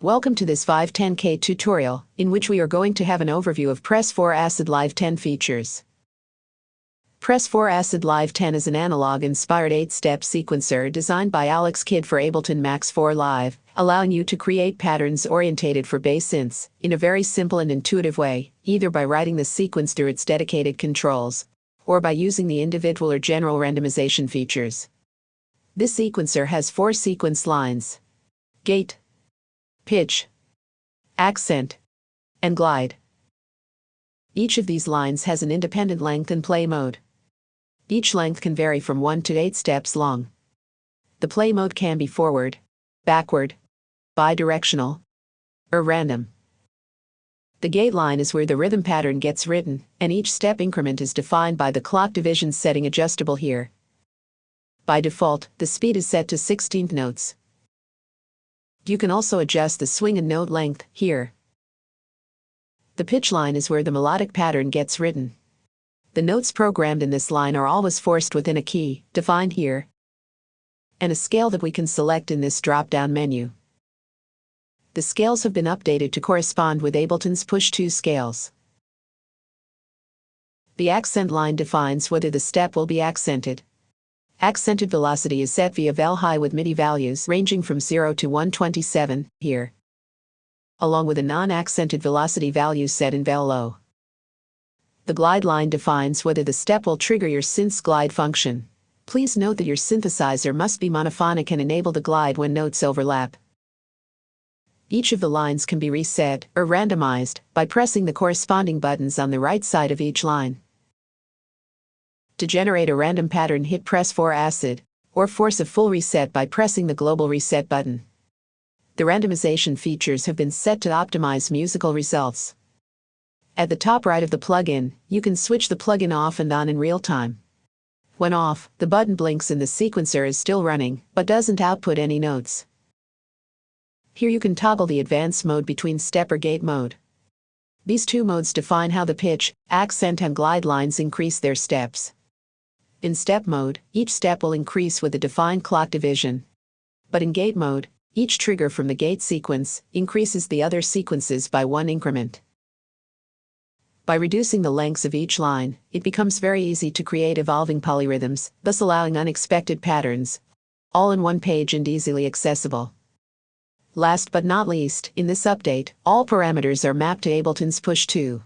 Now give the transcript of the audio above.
Welcome to this 510K tutorial, in which we are going to have an overview of Press4Acid Live 10 features. Press4Acid Live 10 is an analog-inspired 8-step sequencer designed by Alexkid for Ableton MaxforLive, allowing you to create patterns orientated for bass synths in a very simple and intuitive way, either by writing the sequence through its dedicated controls, or by using the individual or general randomization features. This sequencer has 4 sequence lines: gate, pitch, accent, and glide. Each of these lines has an independent length and play mode. Each length can vary from 1 to 8 steps long. The play mode can be forward, backward, bidirectional, or random. The gate line is where the rhythm pattern gets written, and each step increment is defined by the clock division setting adjustable here. By default, the speed is set to 16th notes. You can also adjust the swing and note length here. The pitch line is where the melodic pattern gets written. The notes programmed in this line are always forced within a key, defined here, and a scale that we can select in this drop-down menu. The scales have been updated to correspond with Ableton's Push-to scales. The accent line defines whether the step will be accented. Accented velocity is set via vel high with MIDI values ranging from 0 to 127 here, along with a non-accented velocity value set in vel low. The glide line defines whether the step will trigger your synth's glide function. Please note that your synthesizer must be monophonic and enable the glide when notes overlap. Each of the lines can be reset or randomized by pressing the corresponding buttons on the right side of each line. To generate a random pattern, hit Press4Acid, or force a full reset by pressing the global reset button. The randomization features have been set to optimize musical results. At the top right of the plugin, you can switch the plugin off and on in real time. When off, the button blinks and the sequencer is still running, but doesn't output any notes. Here you can toggle the advanced mode between step or gate mode. These two modes define how the pitch, accent, and glide lines increase their steps. In step mode, each step will increase with a defined clock division. But in gate mode, each trigger from the gate sequence increases the other sequences by 1 increment. By reducing the lengths of each line, it becomes very easy to create evolving polyrhythms, thus allowing unexpected patterns, all in one page and easily accessible. Last but not least, in this update, all parameters are mapped to Ableton's Push-to.